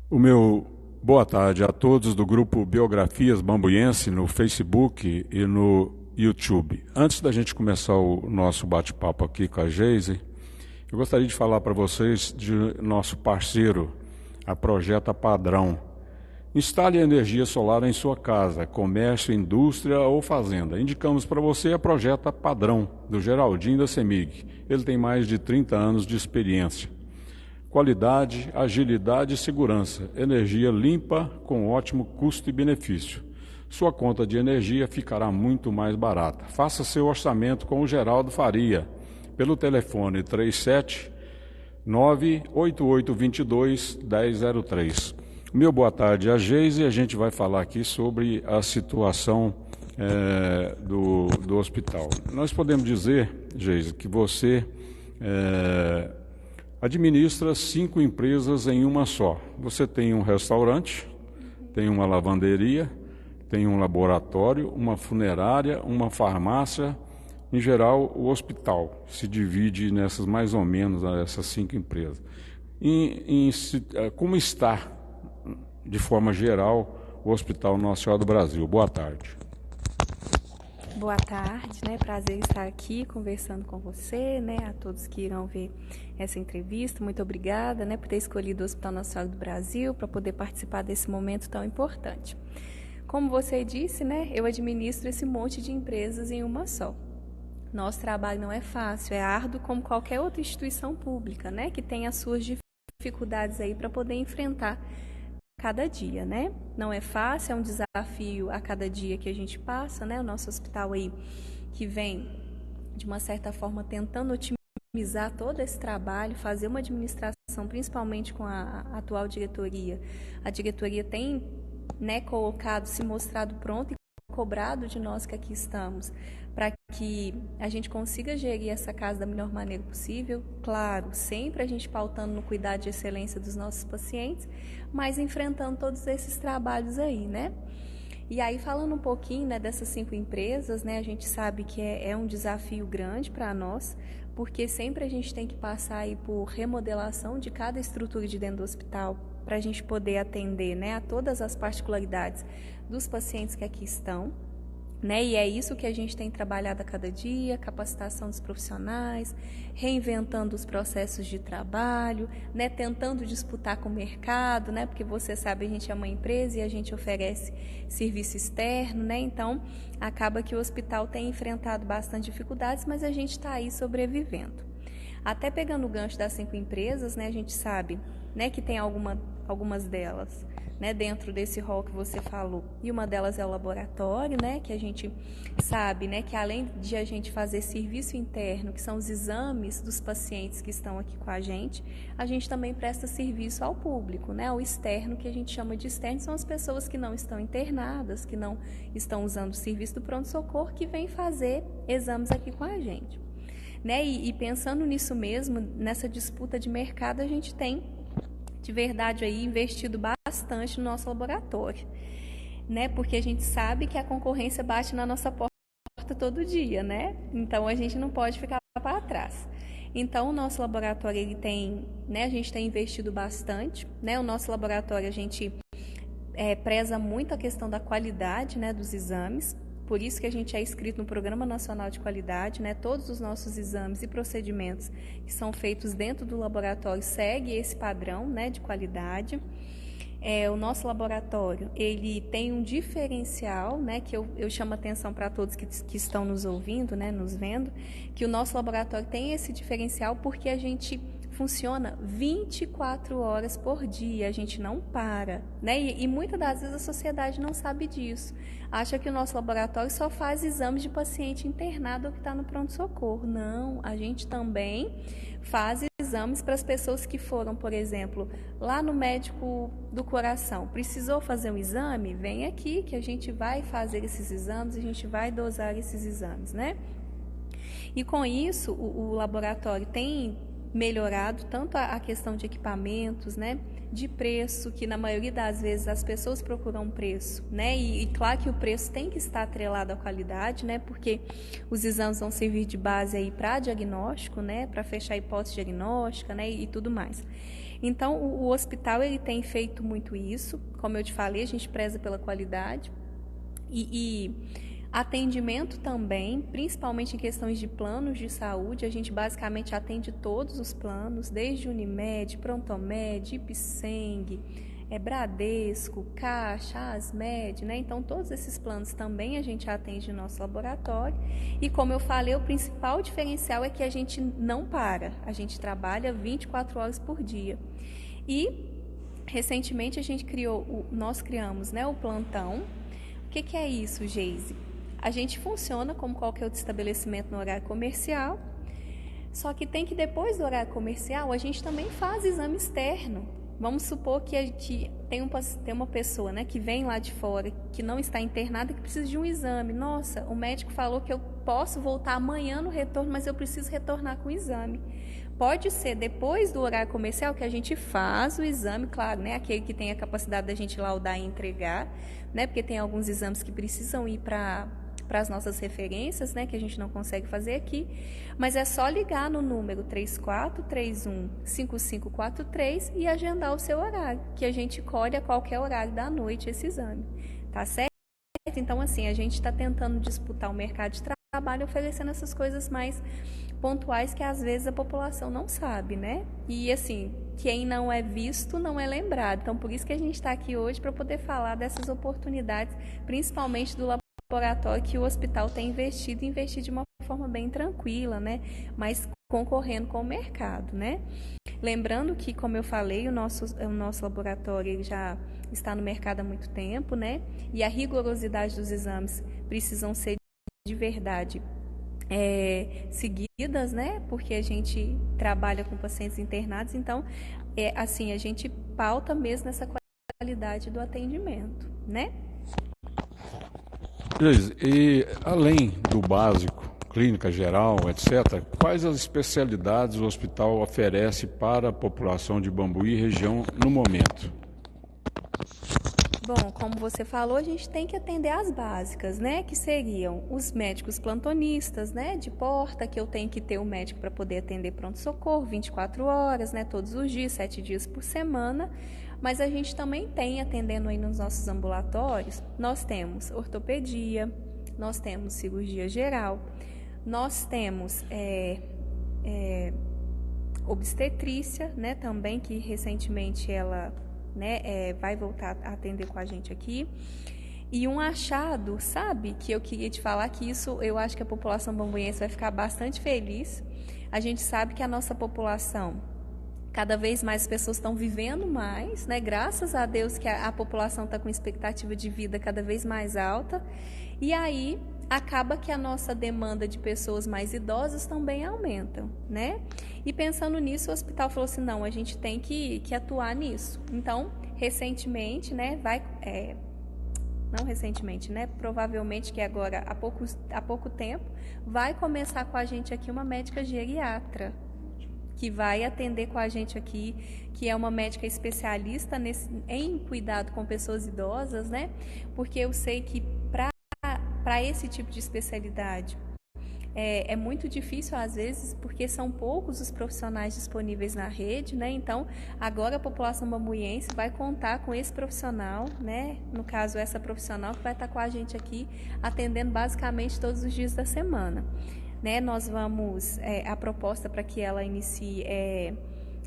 O meu boa tarde a todos do grupo Biografias Bambuiense no Facebook e no YouTube. Antes da gente começar o nosso bate-papo aqui com a Geise, eu gostaria de falar para vocês de nosso parceiro, a Projeta Padrão. Instale energia solar em sua casa, comércio, indústria ou fazenda. Indicamos para você a Projeta Padrão, do Geraldinho da CEMIG. Ele tem mais de 30 anos de experiência. Qualidade, agilidade e segurança. Energia limpa com ótimo custo e benefício. Sua conta de energia ficará muito mais barata. Faça seu orçamento com o Geraldo Faria pelo telefone 37 98822 1003. Meu boa tarde a Geise, e a gente vai falar aqui sobre a situação do hospital. Nós podemos dizer, Geise, que você administra 5 empresas em uma só. Você tem um restaurante, tem uma lavanderia, tem um laboratório, uma funerária, uma farmácia. Em geral, o hospital se divide nessas mais ou menos essas 5 empresas. Como está, de forma geral, o Hospital Nossa Senhora do Brasil? Boa tarde. Boa tarde, Prazer estar aqui conversando com você, A todos que irão ver essa entrevista. Muito obrigada, por ter escolhido o Hospital Nossa Senhora do Brasil para poder participar desse momento tão importante. Como você disse, eu administro esse monte de empresas em uma só. Nosso trabalho não é fácil, é árduo como qualquer outra instituição pública, que tem as suas dificuldades aí para poder enfrentar cada dia, Não é fácil, é um desafio a cada dia que a gente passa, O nosso hospital aí que vem, de uma certa forma, tentando otimizar todo esse trabalho, fazer uma administração, principalmente com a atual diretoria. A diretoria tem, colocado, se mostrado pronto e cobrado de nós que aqui estamos, para que a gente consiga gerir essa casa da melhor maneira possível. Claro, sempre a gente pautando no cuidado de excelência dos nossos pacientes, mas enfrentando todos esses trabalhos aí, E aí, falando um pouquinho, dessas 5 empresas, a gente sabe que é um desafio grande para nós, porque sempre a gente tem que passar aí por remodelação de cada estrutura de dentro do hospital, para a gente poder atender, a todas as particularidades dos pacientes que aqui estão, E é isso que a gente tem trabalhado a cada dia, capacitação dos profissionais, reinventando os processos de trabalho, tentando disputar com o mercado, porque você sabe, a gente é uma empresa e a gente oferece serviço externo, Então, acaba que o hospital tem enfrentado bastante dificuldades, mas a gente está aí sobrevivendo. Até pegando o gancho das 5 empresas, a gente sabe, que tem algumas delas, dentro desse rol que você falou. E uma delas é o laboratório, que a gente sabe, que além de a gente fazer serviço interno, que são os exames dos pacientes que estão aqui com a gente também presta serviço ao público, O externo, que a gente chama de externo, são as pessoas que não estão internadas, que não estão usando o serviço do pronto-socorro, que vêm fazer exames aqui com a gente. E pensando nisso mesmo, nessa disputa de mercado, a gente tem, de verdade, aí, investido bastante no nosso laboratório, Porque a gente sabe que a concorrência bate na nossa porta todo dia, Então, a gente não pode ficar para trás. Então, o nosso laboratório, ele tem, a gente tem investido bastante, O nosso laboratório, a gente preza muito a questão da qualidade, dos exames. Por isso que a gente é inscrito no Programa Nacional de Qualidade, Todos os nossos exames e procedimentos que são feitos dentro do laboratório seguem esse padrão, de qualidade. O nosso laboratório, ele tem um diferencial, que eu chamo a atenção para todos que estão nos ouvindo, nos vendo, que o nosso laboratório tem esse diferencial porque a gente funciona 24 horas por dia, a gente não para, E muitas das vezes a sociedade não sabe disso. Acha que o nosso laboratório só faz exames de paciente internado ou que está no pronto-socorro. Não, a gente também faz exames para as pessoas que foram, por exemplo, lá no médico do coração. Precisou fazer um exame? Vem aqui que a gente vai fazer esses exames, a gente vai dosar esses exames, E com isso, o laboratório tem melhorado tanto a questão de equipamentos, de preço, que na maioria das vezes as pessoas procuram preço, né? E claro que o preço tem que estar atrelado à qualidade, né? Porque os exames vão servir de base aí para diagnóstico, né? Para fechar a hipótese diagnóstica, né? E tudo mais. Então, o hospital ele tem feito muito isso. Como eu te falei, a gente preza pela qualidade e atendimento também, principalmente em questões de planos de saúde. A gente basicamente atende todos os planos, desde Unimed, Prontomed, Ipseng, Bradesco, Caixa, Asmed, né? Então, todos esses planos também a gente atende no nosso laboratório. E como eu falei, o principal diferencial é que a gente não para, a gente trabalha 24 horas por dia. E, recentemente, nós criamos, né, o plantão. O que é isso, Geise? A gente funciona como qualquer outro estabelecimento no horário comercial, só que tem que depois do horário comercial a gente também faz exame externo. Vamos supor que tem uma pessoa, né, que vem lá de fora, que não está internada, que precisa de um exame. Nossa, o médico falou que eu posso voltar amanhã no retorno, mas eu preciso retornar com o exame. Pode ser depois do horário comercial que a gente faz o exame, claro, né, aquele que tem a capacidade da gente laudar e entregar, né, porque tem alguns exames que precisam ir para as nossas referências, né, que a gente não consegue fazer aqui, mas é só ligar no número 3431-5543 e agendar o seu horário, que a gente colhe a qualquer horário da noite esse exame, tá certo? Então, assim, a gente está tentando disputar o mercado de trabalho oferecendo essas coisas mais pontuais que às vezes a população não sabe, né? E, assim, quem não é visto não é lembrado. Então, por isso que a gente está aqui hoje para poder falar dessas oportunidades, principalmente do laboratório que o hospital tem investido de uma forma bem tranquila, né? Mas concorrendo com o mercado, né? Lembrando que, como eu falei, o nosso laboratório ele já está no mercado há muito tempo, né? E a rigorosidade dos exames precisam ser de verdade seguidas, né? Porque a gente trabalha com pacientes internados, então, assim, a gente pauta mesmo nessa qualidade do atendimento, né? E além do básico, clínica geral, etc., quais as especialidades o hospital oferece para a população de Bambuí e região no momento? Bom, como você falou, a gente tem que atender as básicas, né? Que seriam os médicos plantonistas, né? De porta, que eu tenho que ter um médico para poder atender pronto-socorro 24 horas, né? Todos os dias, 7 dias por semana. Mas a gente também tem, atendendo aí nos nossos ambulatórios, nós temos ortopedia, nós temos cirurgia geral, nós temos obstetrícia, né? Também, que recentemente ela... né, vai voltar a atender com a gente aqui. E um achado, sabe, que eu queria te falar, que isso eu acho que a população bambuense vai ficar bastante feliz. A gente sabe que a nossa população, cada vez mais as pessoas estão vivendo mais, né? Graças a Deus que a população está com expectativa de vida cada vez mais alta. E aí acaba que a nossa demanda de pessoas mais idosas também aumenta, né? E pensando nisso, o hospital falou assim, não, a gente tem que atuar nisso. Então, recentemente, né, não recentemente, né, provavelmente que agora, há pouco tempo, vai começar com a gente aqui uma médica geriatra, que vai atender com a gente aqui, que é uma médica especialista em cuidado com pessoas idosas, né? Porque eu sei que para esse tipo de especialidade é muito difícil às vezes, porque são poucos os profissionais disponíveis na rede, né? Então, agora a população bambuiense vai contar com esse profissional, né? No caso, essa profissional que vai estar com a gente aqui, atendendo basicamente todos os dias da semana. Né? Nós vamos, a proposta para que ela inicie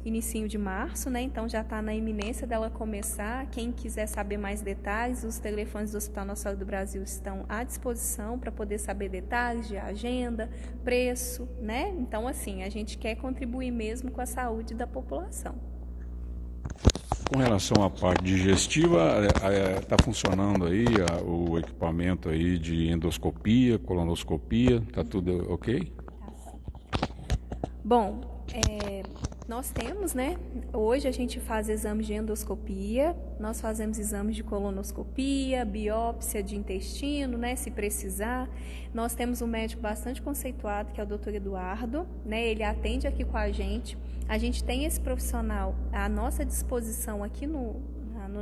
início de março, né? Então já está na iminência dela começar. Quem quiser saber mais detalhes, os telefones do Hospital Nossa Senhora do Brasil estão à disposição para poder saber detalhes de agenda, preço, né? Então, assim, a gente quer contribuir mesmo com a saúde da população. Com relação à parte digestiva, está funcionando aí o equipamento aí de endoscopia, colonoscopia, está tudo ok? Bom, Nós temos, né? Hoje a gente faz exames de endoscopia, nós fazemos exames de colonoscopia, biópsia de intestino, né? Se precisar. Nós temos um médico bastante conceituado, que é o Dr. Eduardo, né? Ele atende aqui com a gente. A gente tem esse profissional à nossa disposição aqui no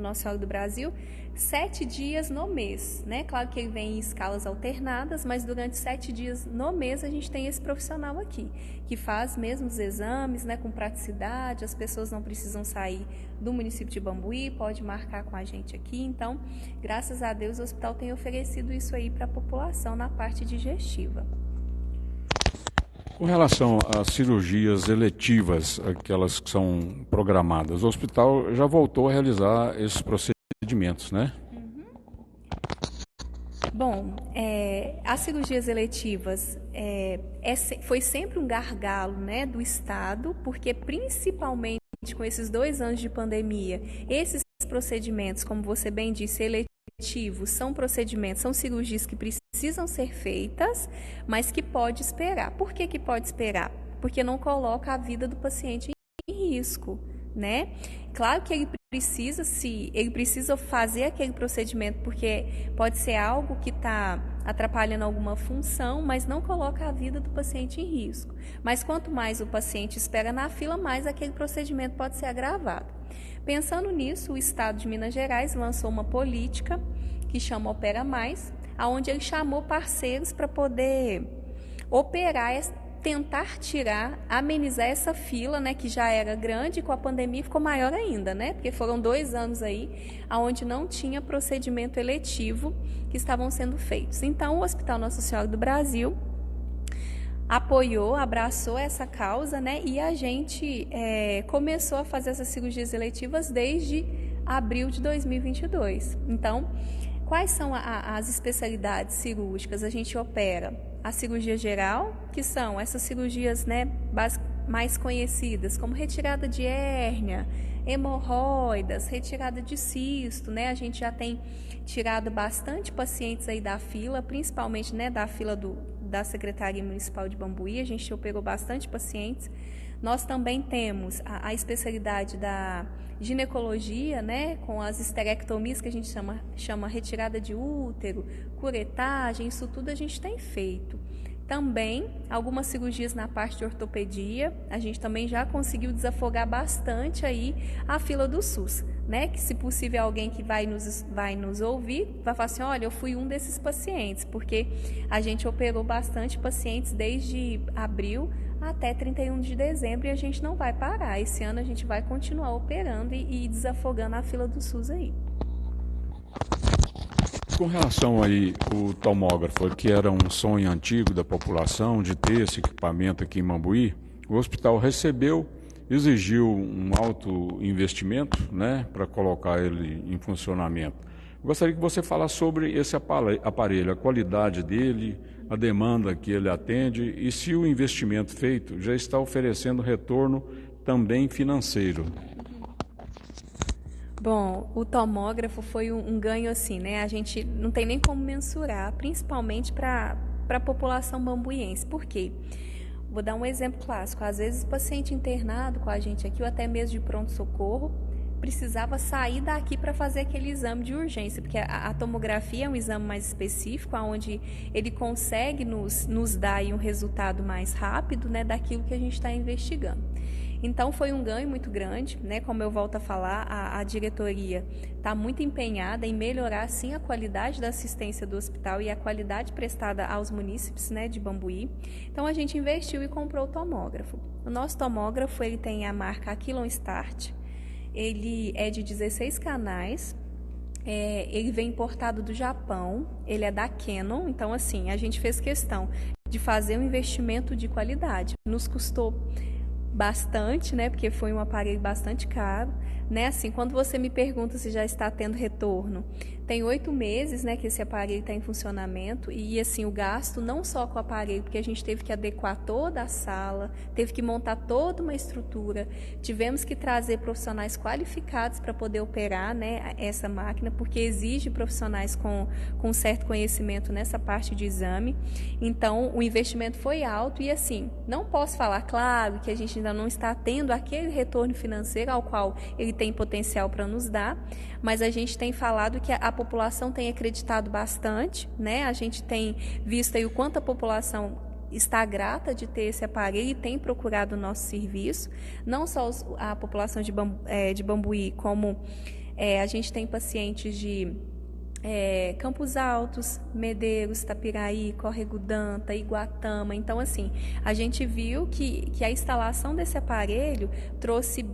Nossa Senhora do Brasil, 7 dias no mês, né? Claro que ele vem em escalas alternadas, mas durante 7 dias no mês a gente tem esse profissional aqui, que faz mesmo os exames, né? Com praticidade, as pessoas não precisam sair do município de Bambuí, pode marcar com a gente aqui. Então, graças a Deus, o hospital tem oferecido isso aí para a população na parte digestiva. Com relação às cirurgias eletivas, aquelas que são programadas, o hospital já voltou a realizar esses procedimentos, né? Bom, as cirurgias eletivas foi sempre um gargalo, né, do Estado, porque principalmente com esses 2 anos de pandemia, esses procedimentos, como você bem disse, eletivos, são procedimentos, são cirurgias que precisam ser feitas, mas que pode esperar. Por que pode esperar? Porque não coloca a vida do paciente em risco, né? Claro que ele precisa fazer aquele procedimento, porque pode ser algo que está atrapalhando alguma função, mas não coloca a vida do paciente em risco. Mas quanto mais o paciente espera na fila, mais aquele procedimento pode ser agravado. Pensando nisso, o Estado de Minas Gerais lançou uma política que chama Opera Mais, onde ele chamou parceiros para poder operar, tentar amenizar essa fila, né, que já era grande, e com a pandemia ficou maior ainda, né, porque foram 2 anos aí onde não tinha procedimento eletivo que estavam sendo feitos. Então, o Hospital Nossa Senhora do Brasil apoiou, abraçou essa causa, né, e a gente começou a fazer essas cirurgias eletivas desde abril de 2022. Então, quais são as especialidades cirúrgicas? A gente opera a cirurgia geral, que são essas cirurgias, né, mais conhecidas, como retirada de hérnia, hemorroidas, retirada de cisto, né? A gente já tem tirado bastante pacientes aí da fila, principalmente, né, da fila da Secretaria Municipal de Bambuí, a gente operou bastante pacientes. Nós também temos a especialidade da ginecologia, né, com as esterectomias, que a gente chama retirada de útero, curetagem, isso tudo a gente tem feito. Também algumas cirurgias na parte de ortopedia, a gente também já conseguiu desafogar bastante aí a fila do SUS, né? Que se possível alguém que vai nos ouvir, vai falar assim, olha, eu fui um desses pacientes, porque a gente operou bastante pacientes desde abril até 31 de dezembro e a gente não vai parar. Esse ano a gente vai continuar operando e desafogando a fila do SUS aí. Com relação aí o tomógrafo, que era um sonho antigo da população de ter esse equipamento aqui em Bambuí, o hospital recebeu, exigiu um alto investimento, né, para colocar ele em funcionamento. Gostaria que você falasse sobre esse aparelho, a qualidade dele, a demanda que ele atende e se o investimento feito já está oferecendo retorno também financeiro. Bom, o tomógrafo foi um ganho assim, né? A gente não tem nem como mensurar, principalmente para a população bambuiense. Por quê? Vou dar um exemplo clássico. Às vezes o paciente internado com a gente aqui, ou até mesmo de pronto-socorro, precisava sair daqui para fazer aquele exame de urgência, porque a tomografia é um exame mais específico, onde ele consegue nos dar aí um resultado mais rápido, né, daquilo que a gente está investigando. Então, foi um ganho muito grande, né? Como eu volto a falar, a diretoria está muito empenhada em melhorar, sim, a qualidade da assistência do hospital e a qualidade prestada aos munícipes, né, de Bambuí. Então, a gente investiu e comprou o tomógrafo. O nosso tomógrafo, ele tem a marca Aquilon Start, ele é de 16 canais, ele vem importado do Japão, ele é da Canon, então, assim, a gente fez questão de fazer um investimento de qualidade. Nos custou bastante, né, porque foi um aparelho bastante caro. né? Assim, quando você me pergunta se já está tendo retorno, tem 8 meses, né, que esse aparelho está em funcionamento e, assim, o gasto não só com o aparelho, porque a gente teve que adequar toda a sala, teve que montar toda uma estrutura, tivemos que trazer profissionais qualificados para poder operar, né, essa máquina, porque exige profissionais com certo conhecimento nessa parte de exame. Então, o investimento foi alto e, assim, não posso falar, claro, que a gente ainda não está tendo aquele retorno financeiro ao qual ele tem potencial para nos dar, mas a gente tem falado que a população tem acreditado bastante, né? A gente tem visto aí o quanto a população está grata de ter esse aparelho e tem procurado o nosso serviço, não só a população de Bambuí, como a gente tem pacientes de Campos Altos, Medeiros, Tapiraí, Córrego Danta, Iguatama. Então, assim, a gente viu que a instalação desse aparelho trouxe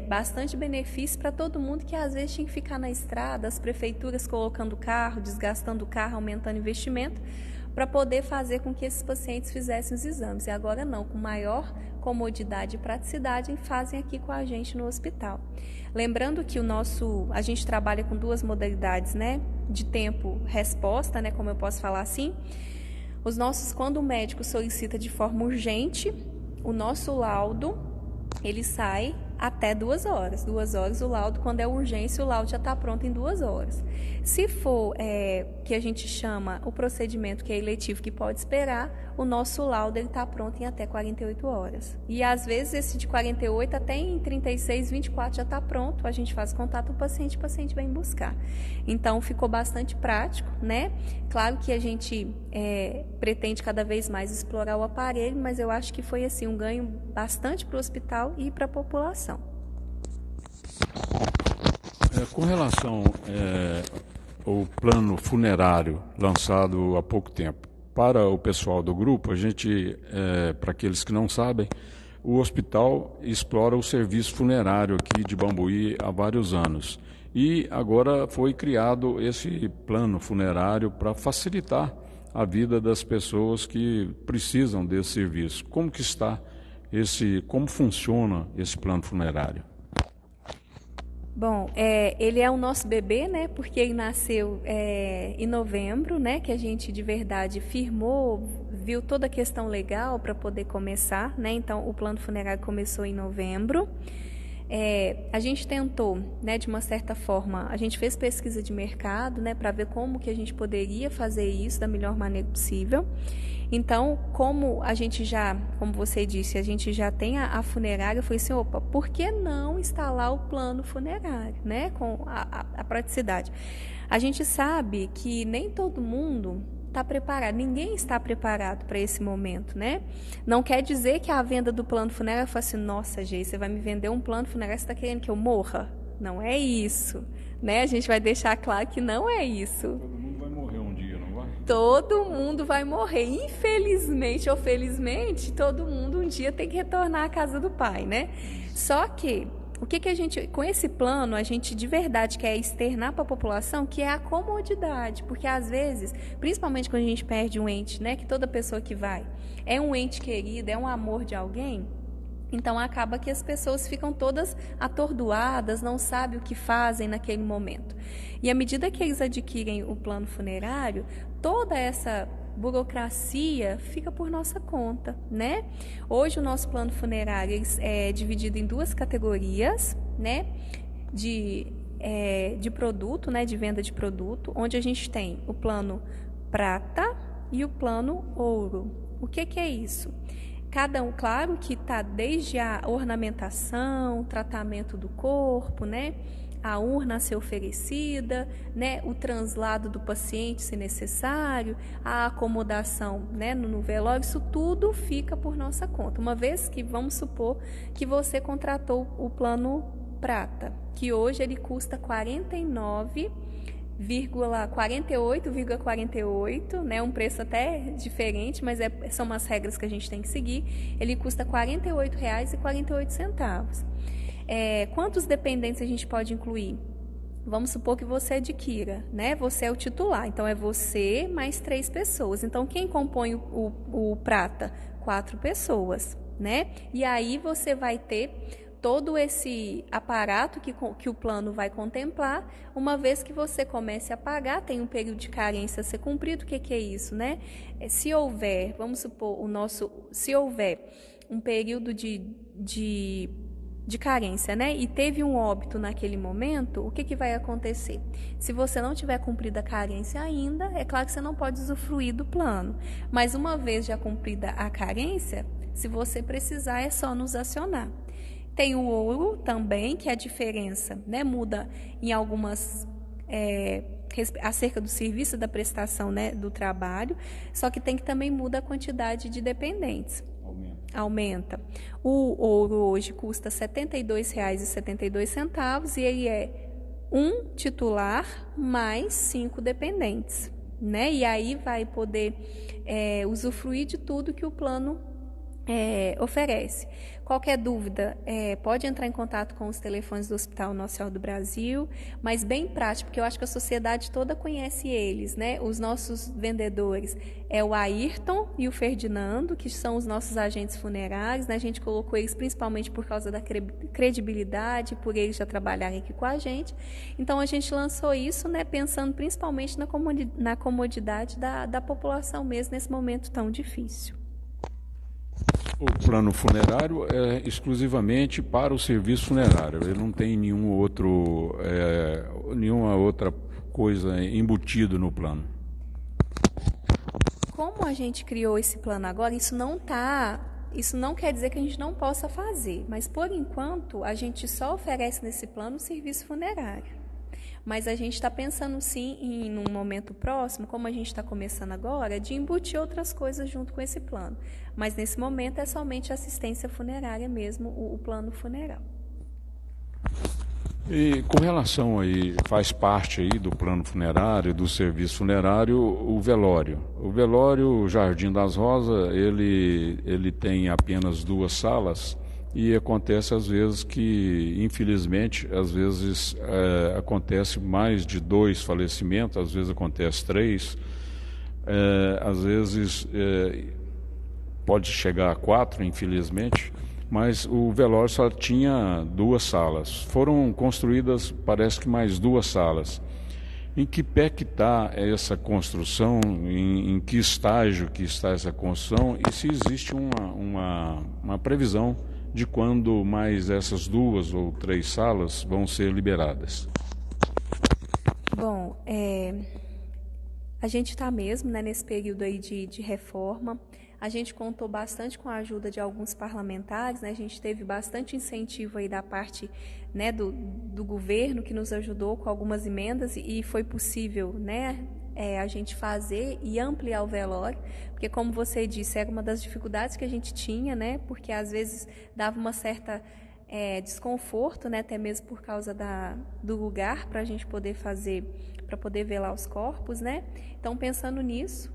bastante benefício para todo mundo que às vezes tinha que ficar na estrada, as prefeituras colocando carro, desgastando o carro, aumentando o investimento, para poder fazer com que esses pacientes fizessem os exames. E agora não, com maior comodidade e praticidade, fazem aqui com a gente no hospital. Lembrando que a gente trabalha com 2 modalidades, né, de tempo-resposta, né, como eu posso falar assim. Quando o médico solicita de forma urgente, o nosso laudo, ele sai até 2 horas. 2 horas o laudo, quando é urgência, o laudo já está pronto em 2 horas. Se for que a gente chama o procedimento que é eletivo, que pode esperar, o nosso laudo está pronto em até 48 horas. E às vezes esse de 48 até em 36, 24 já está pronto, a gente faz contato com o paciente vem buscar. Então ficou bastante prático, né? Claro que a gente pretende cada vez mais explorar o aparelho, mas eu acho que foi assim um ganho bastante para o hospital e para a população. Com relação ao plano funerário lançado há pouco tempo, para o pessoal do grupo, a gente, para aqueles que não sabem, o hospital explora o serviço funerário aqui de Bambuí há vários anos. E agora foi criado esse plano funerário para facilitar a vida das pessoas que precisam desse serviço. Como que está como funciona esse plano funerário? Bom, ele é o nosso bebê, né? Porque ele nasceu em novembro, né? Que a gente de verdade firmou, viu toda a questão legal para poder começar, né? Então, o plano funerário começou em novembro. A gente tentou, né, de uma certa forma, a gente fez pesquisa de mercado, né, para ver como que a gente poderia fazer isso da melhor maneira possível. Então, como você disse, a gente já tem a funerária, eu falei assim, opa, por que não instalar o plano funerário, né, com a praticidade? A gente sabe que nem todo mundo está preparado, ninguém está preparado para esse momento, né? Não quer dizer que a venda do plano funerário fala assim, nossa, Gê, você vai me vender um plano funerário, você está querendo que eu morra? Não é isso, né? A gente vai deixar claro que não é isso. Todo mundo vai morrer um dia, não vai? Todo mundo vai morrer, infelizmente ou felizmente, todo mundo um dia tem que retornar à casa do pai, né? Só que o que a gente, com esse plano, a gente de verdade quer externar para a população, que é a comodidade, porque às vezes, principalmente quando a gente perde um ente, né, que toda pessoa que vai é um ente querido, é um amor de alguém, então acaba que as pessoas ficam todas atordoadas, não sabem o que fazem naquele momento. E à medida que eles adquirem o plano funerário, toda essa burocracia fica por nossa conta, né? Hoje o nosso plano funerário é dividido em 2 categorias, né? De produto, né? De venda de produto, onde a gente tem o plano prata e o plano ouro. O que é isso? Cada um, claro que está desde a ornamentação, tratamento do corpo, né? A urna a ser oferecida, né, o translado do paciente se necessário, a acomodação, né, no velório, isso tudo fica por nossa conta. Uma vez que, vamos supor, que você contratou o plano prata, que hoje ele custa R$ 49,48, né, um preço até diferente, mas são umas regras que a gente tem que seguir. Ele custa R$ 48,48. Quantos dependentes a gente pode incluir? Vamos supor que você adquira, né? Você é o titular, então é você mais 3 pessoas. Então, quem compõe o prata? 4 pessoas, né? E aí você vai ter todo esse aparato que o plano vai contemplar. Uma vez que você comece a pagar, tem um período de carência a ser cumprido. O que é isso, né? Se houver, vamos supor, se houver um período de carência, né? E teve um óbito naquele momento, o que vai acontecer? Se você não tiver cumprido a carência ainda, é claro que você não pode usufruir do plano. Mas uma vez já cumprida a carência, se você precisar, é só nos acionar. Tem o ouro também, que a diferença, né, muda em algumas acerca do serviço, da prestação, né, do trabalho, só que também muda a quantidade de dependentes. Aumenta. O ouro hoje custa R$ 72,72 e ele é um titular mais 5 dependentes, né? E aí vai poder usufruir de tudo que o plano oferece. Qualquer dúvida, pode entrar em contato com os telefones do Hospital Nossa Senhora do Brasil, mas bem prático, porque eu acho que a sociedade toda conhece eles, né? Os nossos vendedores é o Ayrton e o Ferdinando, que são os nossos agentes funerários, né? A gente colocou eles principalmente por causa da credibilidade, por eles já trabalharem aqui com a gente. Então, a gente lançou isso, né, pensando principalmente na comodidade da população mesmo nesse momento tão difícil. O plano funerário é exclusivamente para o serviço funerário. Ele não tem nenhuma outra coisa embutido no plano. Como a gente criou esse plano agora, isso não quer dizer que a gente não possa fazer, mas por enquanto a gente só oferece nesse plano o serviço funerário. Mas a gente está pensando sim, num momento próximo, como a gente está começando agora, de embutir outras coisas junto com esse plano. Mas nesse momento é somente assistência funerária mesmo, o plano funeral. E com relação aí, faz parte aí do plano funerário, do serviço funerário, o velório. O velório, o Jardim das Rosas, ele tem apenas 2 salas. E acontece às vezes que, infelizmente, às vezes acontece mais de 2 falecimentos, às vezes acontece 3, às vezes pode chegar a 4, infelizmente, mas o velório só tinha 2 salas. Foram construídas, parece que mais 2 salas. Em que pé que está essa construção, em que estágio que está essa construção e se existe uma previsão de quando mais essas 2 ou 3 salas vão ser liberadas? Bom, a gente está mesmo, né, nesse período aí de reforma. A gente contou bastante com a ajuda de alguns parlamentares, né? A gente teve bastante incentivo aí da parte, né, do governo, que nos ajudou com algumas emendas e foi possível, né, a gente fazer e ampliar o velório, porque como você disse, era uma das dificuldades que a gente tinha, né, porque às vezes dava uma certa desconforto, né, até mesmo por causa do lugar para a gente poder fazer, para poder velar os corpos, né. Então, pensando nisso,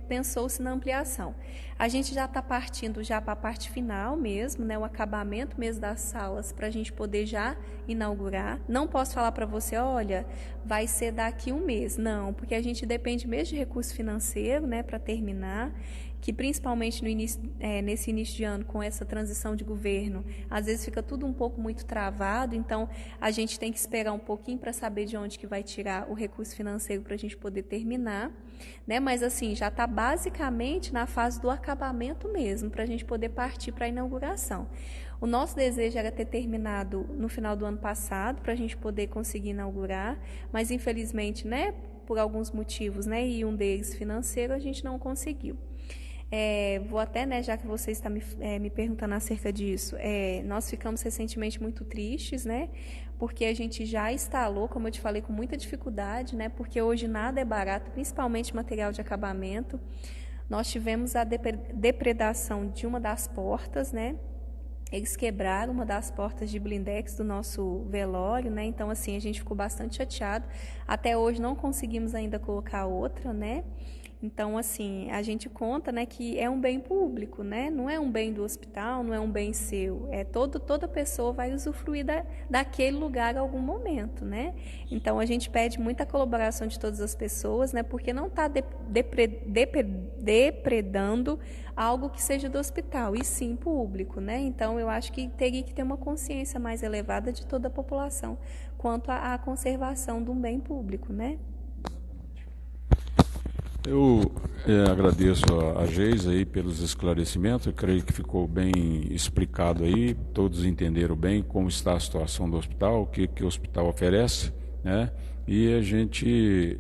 pensou-se na ampliação. A gente já está partindo já para a parte final mesmo, né, o acabamento mesmo das salas, para a gente poder já inaugurar. Não posso falar para você, olha, vai ser daqui 1 mês. Não, porque a gente depende mesmo de recurso financeiro, né, para terminar, que principalmente nesse início de ano, com essa transição de governo, às vezes fica tudo um pouco muito travado, então a gente tem que esperar um pouquinho para saber de onde que vai tirar o recurso financeiro para a gente poder terminar, né? Mas assim, já está basicamente na fase do acabamento mesmo, para a gente poder partir para a inauguração. O nosso desejo era ter terminado no final do ano passado, para a gente poder conseguir inaugurar, mas infelizmente, né, por alguns motivos, né, e um deles financeiro, a gente não conseguiu. Vou até, né, já que você está me perguntando acerca disso, nós ficamos recentemente muito tristes, né, porque a gente já instalou, como eu te falei, com muita dificuldade, né, porque hoje nada é barato, principalmente material de acabamento. Nós tivemos a depredação de uma das portas, né, eles quebraram uma das portas de blindex do nosso velório, né, então assim, a gente ficou bastante chateado. Até hoje não conseguimos ainda colocar outra, né. Então, assim, a gente conta, né, que é um bem público, né? Não é um bem do hospital, não é um bem seu. Toda pessoa vai usufruir daquele lugar em algum momento, né? Então, a gente pede muita colaboração de todas as pessoas, né? Porque não está depredando algo que seja do hospital, e sim público, né? Então, eu acho que teria que ter uma consciência mais elevada de toda a população quanto à conservação de um bem público, né? Eu agradeço a Geisa aí pelos esclarecimentos, eu creio que ficou bem explicado aí, todos entenderam bem como está a situação do hospital, o que o hospital oferece, né? E a gente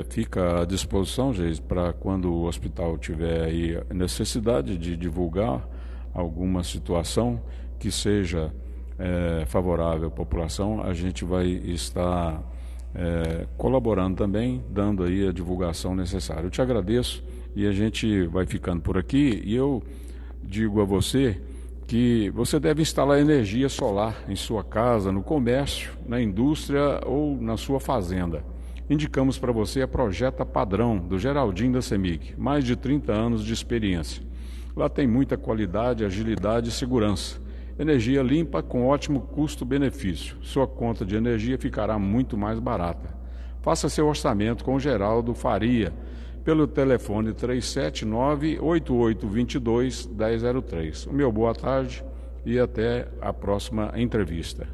fica à disposição, Geisa, para quando o hospital tiver aí necessidade de divulgar alguma situação que seja favorável à população, a gente vai estar colaborando também, dando aí a divulgação necessária. Eu te agradeço e a gente vai ficando por aqui, e eu digo a você que você deve instalar energia solar em sua casa, no comércio, na indústria ou na sua fazenda. Indicamos para você a Projeta Padrão, do Geraldinho da CEMIG, mais de 30 anos de experiência. Lá tem muita qualidade, agilidade e segurança. Energia limpa com ótimo custo-benefício. Sua conta de energia ficará muito mais barata. Faça seu orçamento com o Geraldo Faria pelo telefone 379-8822-1003. O meu boa tarde e até a próxima entrevista.